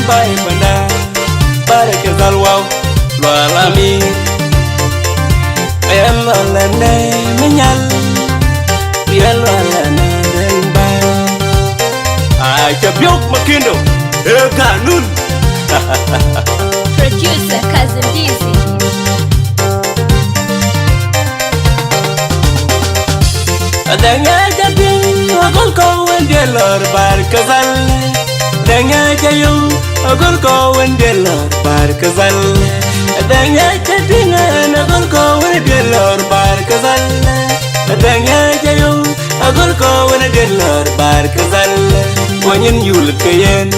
bay banda baraka zalwaw lami em la ne menyal biel la na den bay ai chabyok makindo e kanun Producer Cousin Dizzy. Adanya jadi agol kau endelor bar kazal Adanya jayu agol kau endelor bar kazal Adanya jadi agol kau endelor bar kazal Adanya jayu agol kau endelor bar kazal Wanyin yul kayen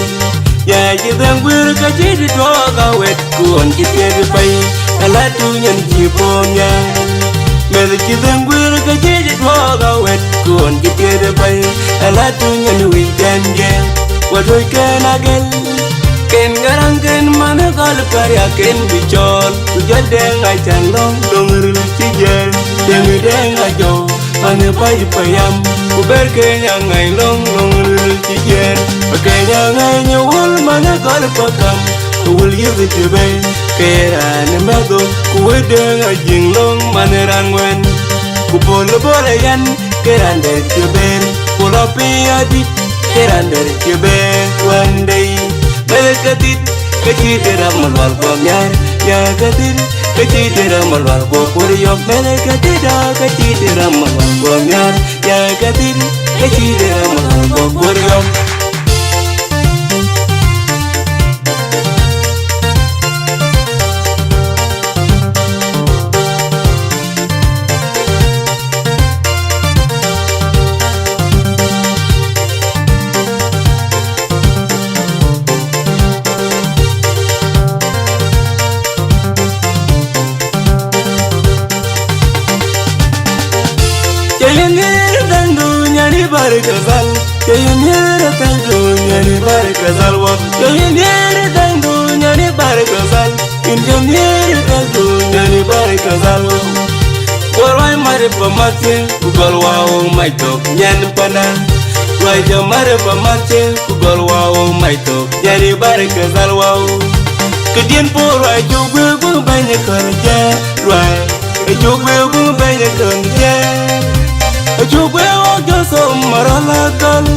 ya jidang bir ka jidi doga wet kuon kitede pai ala tunyan jiponya Mel jidang bir ka jidi doga wet kuon kitede pai ala tunyan weekende wadoy kenagel ken garang ken mana kal parya ken bichol tujal deng ai chandong dongurul tijel deng deng ajo ane pai payam kuber kenya ngai long dongurul tijel Kenya ngai nyawul mana kal pakam Kuwul yizi tibay Kera ne medo Kuwede nga jinglong maneran wen Kubolo bole yan Kerande tiber Pulo piyadit Kerande tiber One day Melekatit Kachitira malwal komyar Ya katir Kachitira malwal kokuryom Melekatida Kachitira malwal komyar Ya katir Kachitira malwal kokuryom Barkazal Kayinere tandunya ni barkazal wa Kayinere tandunya ni barkazal Injinere tandunya ni barkazal Walway mare pamate Kugalwa o maitok nyan pana Wai jamare pamate Kugalwa o maitok Nyani barkazal wa Kedien por wai jogwe bu banya kerja Wai jogwe bu banya kerja Jogwe ojo so maralakal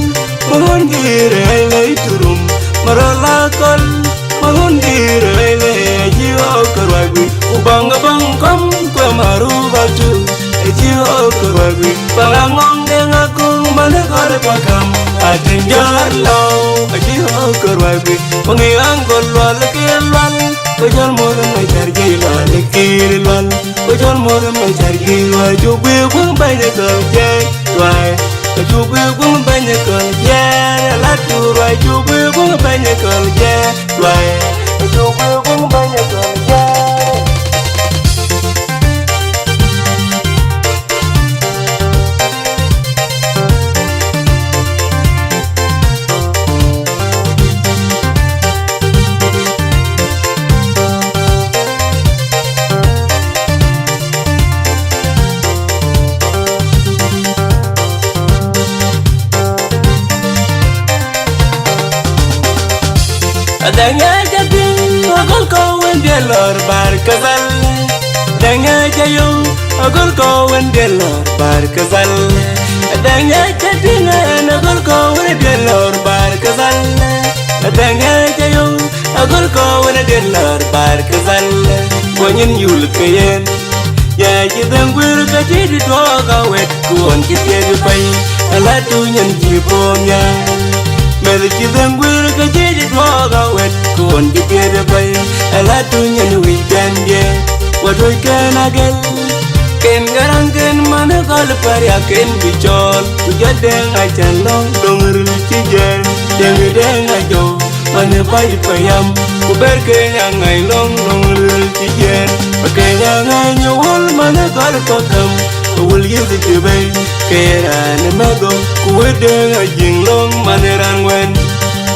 Mahundire ele turum Maralakal Mahundire ele Ejio karwagwi Ubanga bangkam Kwa marubatu Ejio karwagwi Balangong dengakung Manakare pakam Atenjar lau Ejio karwagwi Pangiang golwal kilwal Kajal moram mai chargila Lekilwal Kajal moram mai chargila Jogwe wang bayne kalje Wai Jogwe wang bayne kalje Latu wai Jogwe wang bayne kalje Wai Jogwe wang bayne kalje Adanya jadi agol kau endelor barkazal Adanya jayu agol kau endelor barkazal Adanya jadi agol kau endelor barkazal Adanya jayu agol kau endelor barkazal Wanyin yul kayen ya jidang wir ka jidi doga wet kuon kitede pai ala tunyan jiponya Mel jidang wir ka jidi doga wet kuon kitede pai ala tunyan weekende wadoy kenagel ken garang ken mana kal parya ken bichol tujal deng achan long dongurul tijel deng deng ajo mane pai payam kuber kenya ngai long dongurul tijel Kenya ngai nyawul mana kal pakam Kuwul yizi tibay Kera ne medo Kuwede nga jinglong maneran wen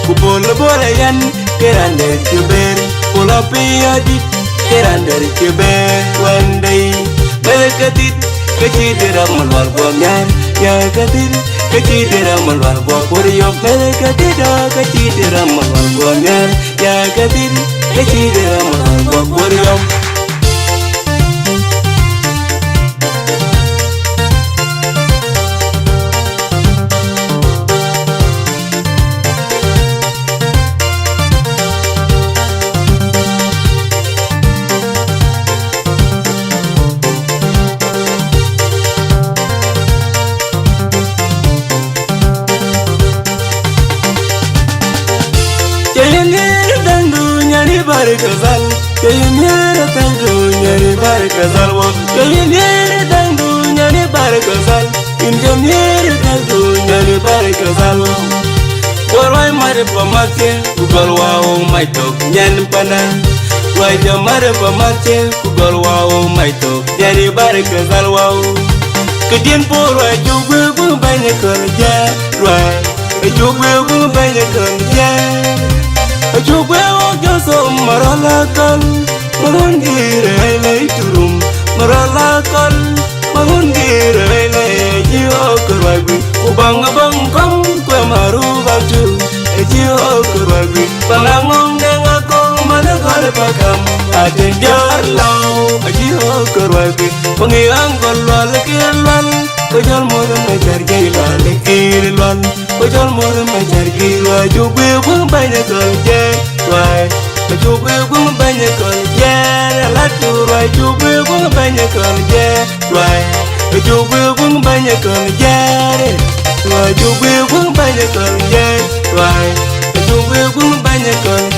Kubolo bole yan Kerande tiber Pulo piyadit Kerande tiber One day Melekatit Kachitira malwal komyar Ya katir Katidira malwal bo puriyo mele katidira malwal bo nyer ya katidira malwal bo puriyo Barkazal, kayinere tangu nyari barkazal wo. Kayinere tangu nyari barkazal, injamyere tangu nyari barkazal wo. Warway mare pamate, kugalwa o maitok nyan pana. Wajja mare pamate, kugalwa o maitok nyari barkazal wo. Kedien porwa jugwe bu banye kerja, rway jugwe bu banye kerja. Jugwe o joso maralakal, marungire lay turum, maralakal, marungire lay jiho kerwagwi, ubang kam kwe maru bakju, jiho kerwagwi, panangong dengako manakal pakam, ajenjar lau, jiho kerwagwi, pengiang kolwal kilwal, kojol modem mejar gilwal kilwal. Kojol modem mejar gilwal, jugwe bung banyak kerja. Why? Jugwe bung banyak kerja, latur why jugwe bung banyak kerja. Why? Jugwe bung banyak kerja, why jugwe bung banyak kerja. Why? Jugwe bung banyak kerja.